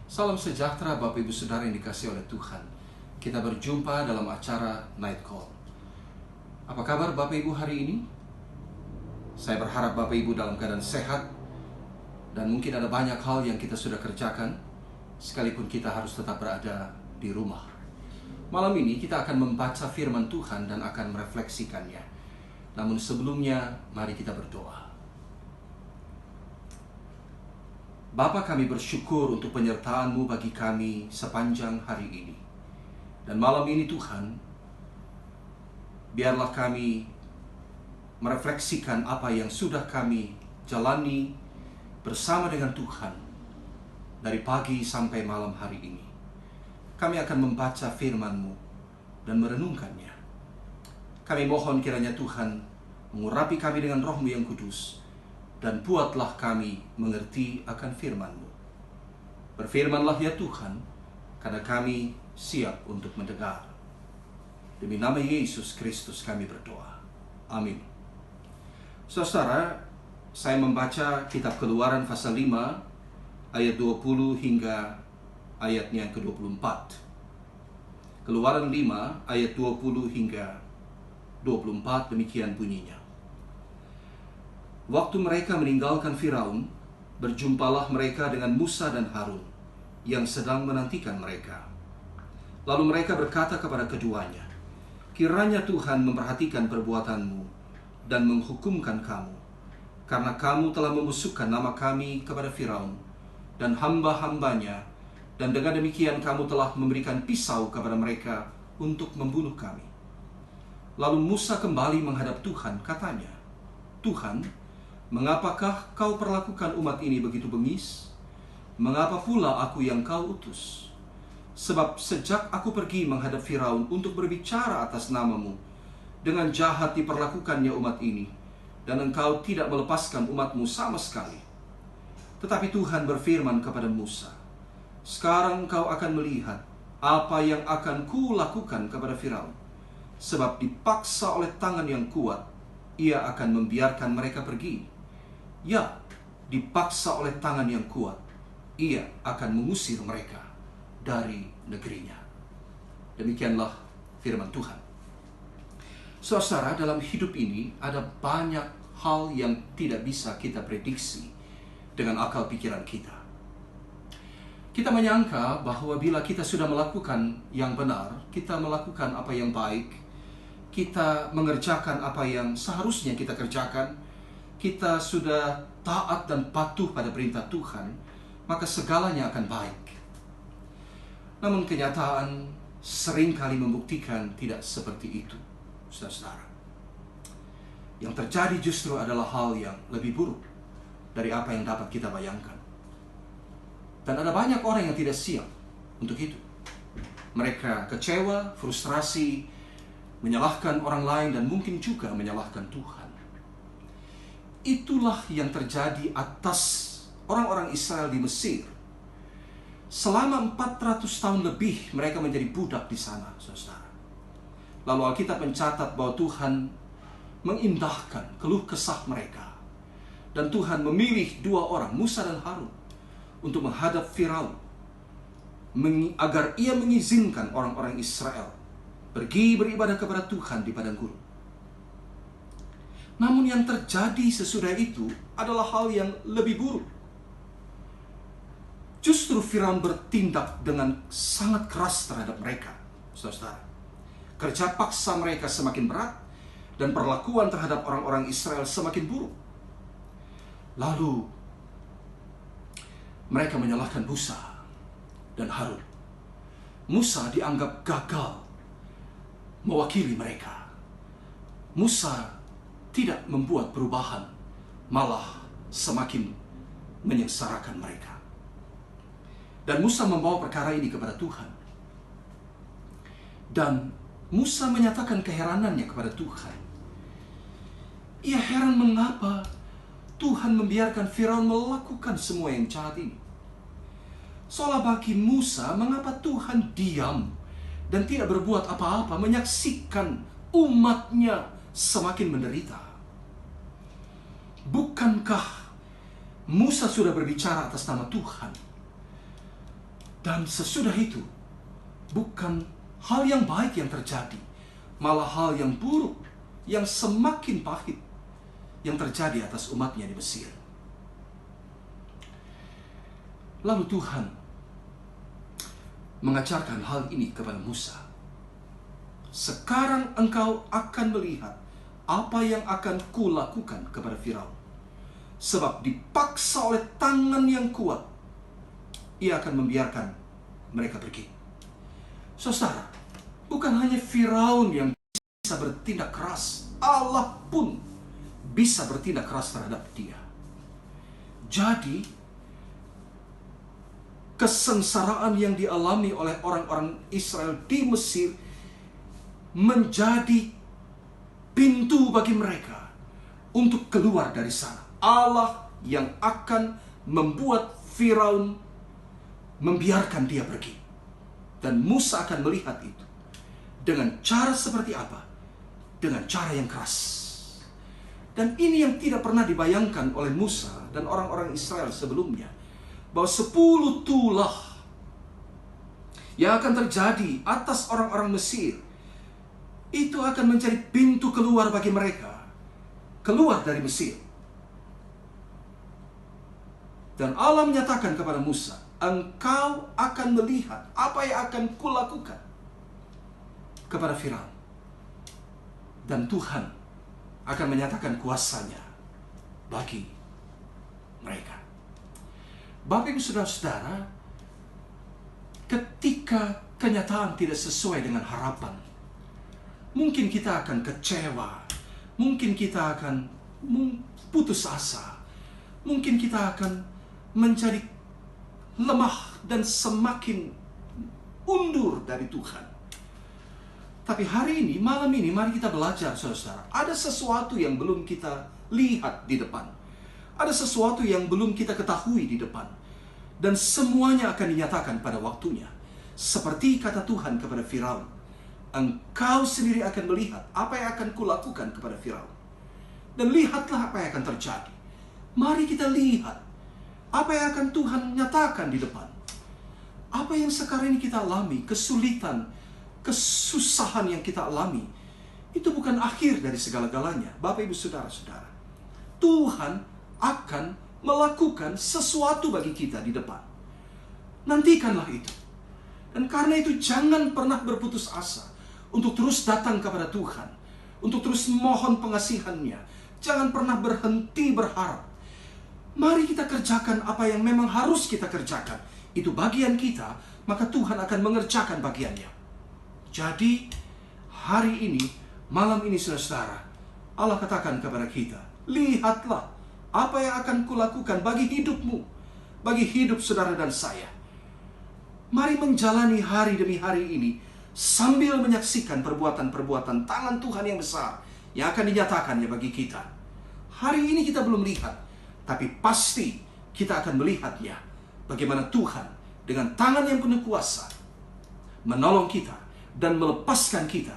Salam sejahtera Bapak Ibu Saudara yang dikasihi oleh Tuhan. Kita berjumpa dalam acara Night Call. Apa kabar Bapak Ibu hari ini? Saya berharap Bapak Ibu dalam keadaan sehat. Dan mungkin ada banyak hal yang kita sudah kerjakan, sekalipun kita harus tetap berada di rumah. Malam ini kita akan membaca firman Tuhan dan akan merefleksikannya. Namun sebelumnya, mari kita berdoa. Bapa, kami bersyukur untuk penyertaan-Mu bagi kami sepanjang hari ini. Dan malam ini Tuhan, biarlah kami merefleksikan apa yang sudah kami jalani bersama dengan Tuhan dari pagi sampai malam hari ini. Kami akan membaca firman-Mu dan merenungkannya. Kami mohon kiranya Tuhan mengurapi kami dengan Roh-Mu yang kudus, dan buatlah kami mengerti akan firman-Mu. Berfirmanlah ya Tuhan, karena kami siap untuk mendengar. Demi nama Yesus Kristus kami berdoa. Amin. Saudara, saya membaca kitab Keluaran pasal 5, ayat 20 hingga ayatnya yang ke-24. Keluaran 5, ayat 20 hingga 24, demikian bunyinya. Waktu mereka meninggalkan Firaun, berjumpalah mereka dengan Musa dan Harun yang sedang menantikan mereka. Lalu mereka berkata kepada keduanya, "Kiranya Tuhan memperhatikan perbuatanmu dan menghukumkan kamu, karena kamu telah membusukkan nama kami kepada Firaun dan hamba-hambanya, dan dengan demikian kamu telah memberikan pisau kepada mereka untuk membunuh kami." Lalu Musa kembali menghadap Tuhan, katanya, "Tuhan, mengapakah kau perlakukan umat ini begitu bengis? Mengapa pula aku yang kau utus? Sebab sejak aku pergi menghadap Firaun untuk berbicara atas namamu, dengan jahat diperlakukannya umat ini, dan engkau tidak melepaskan umatmu sama sekali." Tetapi Tuhan berfirman kepada Musa, "Sekarang engkau akan melihat apa yang akan kulakukan kepada Firaun. Sebab dipaksa oleh tangan yang kuat, ia akan membiarkan mereka pergi. Ya, dipaksa oleh tangan yang kuat, ia akan mengusir mereka dari negerinya." Demikianlah firman Tuhan. Saudara, dalam hidup ini ada banyak hal yang tidak bisa kita prediksi dengan akal pikiran kita. Kita menyangka bahwa bila kita sudah melakukan yang benar, kita melakukan apa yang baik, kita mengerjakan apa yang seharusnya kita kerjakan, kita sudah taat dan patuh pada perintah Tuhan, maka segalanya akan baik. Namun kenyataan seringkali membuktikan tidak seperti itu, saudara-saudara. Yang terjadi justru adalah hal yang lebih buruk dari apa yang dapat kita bayangkan. Dan ada banyak orang yang tidak siap untuk itu. Mereka kecewa, frustrasi, menyalahkan orang lain, dan mungkin juga menyalahkan Tuhan. Itulah yang terjadi atas orang-orang Israel di Mesir. Selama 400 tahun lebih mereka menjadi budak di sana, saudara. Lalu Alkitab mencatat bahwa Tuhan mengindahkan keluh kesah mereka. Dan Tuhan memilih dua orang, Musa dan Harun, untuk menghadap Firaun, agar ia mengizinkan orang-orang Israel pergi beribadah kepada Tuhan di padang gurun. Namun yang terjadi sesudah itu adalah hal yang lebih buruk. Justru Firaun bertindak dengan sangat keras terhadap mereka, saudara. Kerja paksa mereka semakin berat, dan perlakuan terhadap orang-orang Israel semakin buruk. Lalu mereka menyalahkan Musa dan Harun. Musa dianggap gagal mewakili mereka. Musa tidak membuat perubahan, malah semakin menyengsarakan mereka. Dan Musa membawa perkara ini kepada Tuhan. Dan Musa menyatakan keheranannya kepada Tuhan. Ia heran mengapa Tuhan membiarkan Firaun melakukan semua yang jahat ini. Seolah bagi Musa, mengapa Tuhan diam dan tidak berbuat apa-apa, menyaksikan umatnya semakin menderita. Bukankah Musa sudah berbicara atas nama Tuhan? Dan sesudah itu, bukan hal yang baik yang terjadi, malah hal yang buruk, yang semakin pahit yang terjadi atas umatnya di Mesir. Lalu Tuhan mengajarkan hal ini kepada Musa. Sekarang engkau akan melihat apa yang akan kulakukan kepada Firaun. Sebab dipaksa oleh tangan yang kuat, ia akan membiarkan mereka pergi. Saudara, bukan hanya Firaun yang bisa bertindak keras, Allah pun bisa bertindak keras terhadap dia. Jadi, kesengsaraan yang dialami oleh orang-orang Israel di Mesir menjadi pintu bagi mereka untuk keluar dari sana. Allah yang akan membuat Firaun membiarkan dia pergi. Dan Musa akan melihat itu. Dengan cara seperti apa? Dengan cara yang keras. Dan ini yang tidak pernah dibayangkan oleh Musa dan orang-orang Israel sebelumnya. Bahwa 10 tulah yang akan terjadi atas orang-orang Mesir, itu akan menjadi pintu keluar bagi mereka. Keluar dari Mesir. Dan Allah menyatakan kepada Musa, engkau akan melihat apa yang akan kulakukan kepada Firaun. Dan Tuhan akan menyatakan kuasanya bagi mereka. Bapak Ibu Saudara-saudara, ketika kenyataan tidak sesuai dengan harapan, mungkin kita akan kecewa, mungkin kita akan putus asa, mungkin kita akan menjadi lemah dan semakin undur dari Tuhan. Tapi hari ini, malam ini, mari kita belajar, saudara. Ada sesuatu yang belum kita lihat di depan. Ada sesuatu yang belum kita ketahui di depan. Dan semuanya akan dinyatakan pada waktunya. Seperti kata Tuhan kepada Firaun, engkau sendiri akan melihat apa yang akan kulakukan kepada Firaun. Dan lihatlah apa yang akan terjadi. Mari kita lihat apa yang akan Tuhan nyatakan di depan. Apa yang sekarang ini kita alami, kesulitan, kesusahan yang kita alami, itu bukan akhir dari segala-galanya. Bapak Ibu Saudara-saudara, Tuhan akan melakukan sesuatu bagi kita di depan. Nantikanlah itu. Dan karena itu jangan pernah berputus asa untuk terus datang kepada Tuhan, untuk terus mohon pengasihannya. Jangan pernah berhenti berharap. Mari kita kerjakan apa yang memang harus kita kerjakan. Itu bagian kita, maka Tuhan akan mengerjakan bagiannya. Jadi, hari ini, malam ini saudara, Allah katakan kepada kita, lihatlah apa yang akan kulakukan bagi hidupmu, bagi hidup saudara dan saya. Mari menjalani hari demi hari ini, sambil menyaksikan perbuatan-perbuatan tangan Tuhan yang besar, yang akan dinyatakannya bagi kita. Hari ini kita belum lihat, tapi pasti kita akan melihatnya. Bagaimana Tuhan dengan tangan yang penuh kuasa menolong kita dan melepaskan kita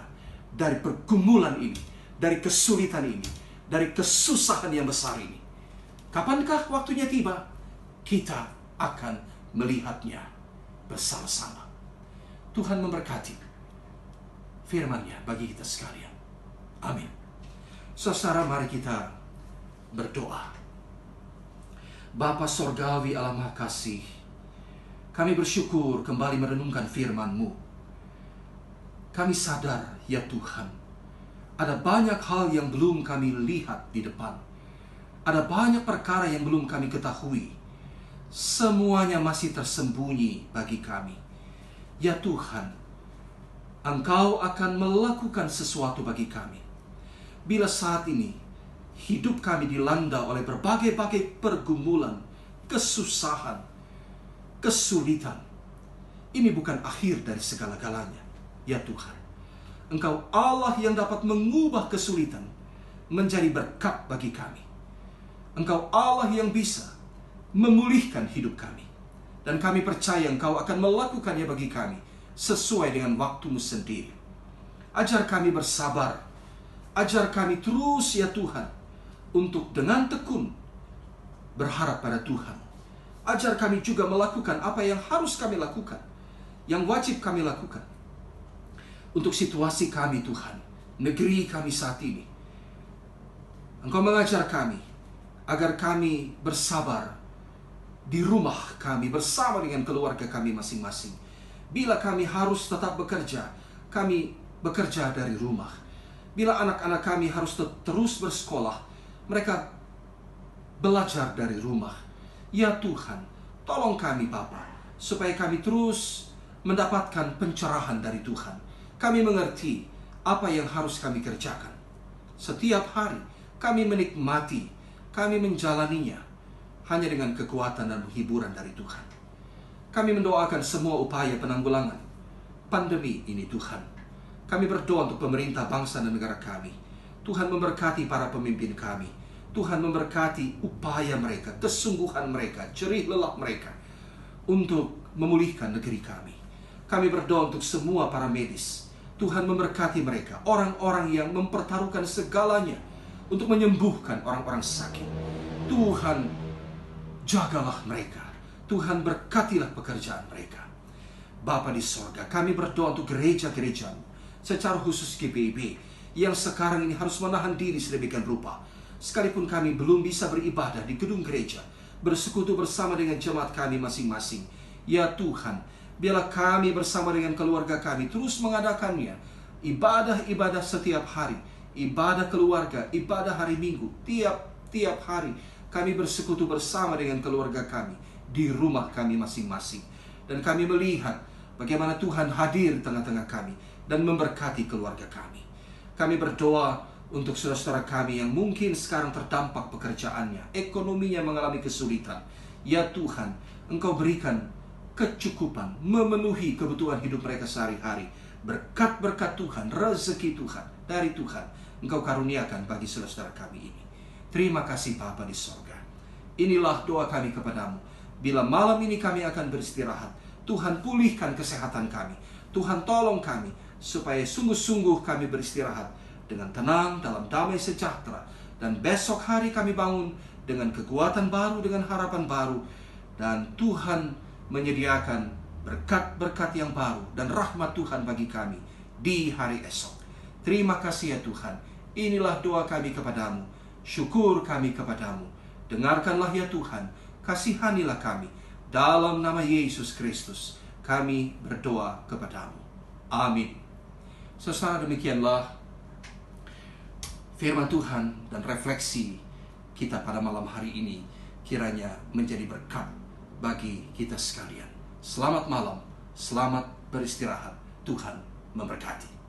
dari pergumulan ini, dari kesulitan ini, dari kesusahan yang besar ini. Kapankah waktunya tiba? Kita akan melihatnya bersama-sama. Tuhan memberkati firman-Nya bagi kita sekalian. Amin. Saudara, mari kita berdoa. Bapa Sorgawi Allah Maha Kasih, kami bersyukur kembali merenungkan firman-Mu. Kami sadar, ya Tuhan, ada banyak hal yang belum kami lihat di depan. Ada banyak perkara yang belum kami ketahui. Semuanya masih tersembunyi bagi kami. Ya Tuhan, Engkau akan melakukan sesuatu bagi kami. Bila saat ini hidup kami dilanda oleh berbagai-bagai pergumulan, kesusahan, kesulitan, ini bukan akhir dari segala-galanya. Ya Tuhan, Engkau Allah yang dapat mengubah kesulitan menjadi berkat bagi kami. Engkau Allah yang bisa memulihkan hidup kami. Dan kami percaya Engkau akan melakukannya bagi kami sesuai dengan waktu-Mu sendiri. Ajar kami bersabar. Ajar kami terus, ya Tuhan, untuk dengan tekun berharap pada Tuhan. Ajar kami juga melakukan apa yang harus kami lakukan, yang wajib kami lakukan. Untuk situasi kami Tuhan, negeri kami saat ini, Engkau mengajar kami agar kami bersabar di rumah kami bersama dengan keluarga kami masing-masing. Bila kami harus tetap bekerja, kami bekerja dari rumah. Bila anak-anak kami harus terus bersekolah, mereka belajar dari rumah. Ya Tuhan, tolong kami Bapa, supaya kami terus mendapatkan pencerahan dari Tuhan. Kami mengerti apa yang harus kami kerjakan. Setiap hari kami menikmati, kami menjalaninya hanya dengan kekuatan dan hiburan dari Tuhan. Kami mendoakan semua upaya penanggulangan pandemi ini Tuhan. Kami berdoa untuk pemerintah bangsa dan negara kami. Tuhan memberkati para pemimpin kami. Tuhan memberkati upaya mereka, kesungguhan mereka, jerih lelah mereka untuk memulihkan negeri kami. Kami berdoa untuk semua para medis. Tuhan memberkati mereka, orang-orang yang mempertaruhkan segalanya untuk menyembuhkan orang-orang sakit. Tuhan, jagalah mereka. Tuhan, berkatilah pekerjaan mereka. Bapa di sorga, kami berdoa untuk gereja-gereja, secara khusus GPIB, yang sekarang ini harus menahan diri sedemikian rupa. Sekalipun kami belum bisa beribadah di gedung gereja, bersekutu bersama dengan jemaat kami masing-masing. Ya Tuhan, biarlah kami bersama dengan keluarga kami terus mengadakannya. Ibadah-ibadah setiap hari, ibadah keluarga, ibadah hari Minggu, tiap hari kami bersekutu bersama dengan keluarga kami di rumah kami masing-masing. Dan kami melihat bagaimana Tuhan hadir di tengah-tengah kami dan memberkati keluarga kami. Kami berdoa untuk saudara-saudara kami yang mungkin sekarang terdampak pekerjaannya, ekonominya mengalami kesulitan. Ya Tuhan, Engkau berikan kecukupan, memenuhi kebutuhan hidup mereka sehari-hari. Berkat-berkat Tuhan, rezeki Tuhan, dari Tuhan, Engkau karuniakan bagi saudara-saudara kami ini. Terima kasih Bapa di sorga. Inilah doa kami kepadamu. Bila malam ini kami akan beristirahat, Tuhan pulihkan kesehatan kami. Tuhan tolong kami, supaya sungguh-sungguh kami beristirahat dengan tenang dalam damai sejahtera. Dan besok hari kami bangun dengan kekuatan baru, dengan harapan baru. Dan Tuhan menyediakan berkat-berkat yang baru dan rahmat Tuhan bagi kami di hari esok. Terima kasih ya Tuhan. Inilah doa kami kepadamu. Syukur kami kepadamu. Dengarkanlah ya Tuhan. Kasihanilah kami. Dalam nama Yesus Kristus kami berdoa kepadamu. Amin. Saudara, demikianlah firman Tuhan dan refleksi kita pada malam hari ini, kiranya menjadi berkat bagi kita sekalian. Selamat malam, selamat beristirahat. Tuhan memberkati.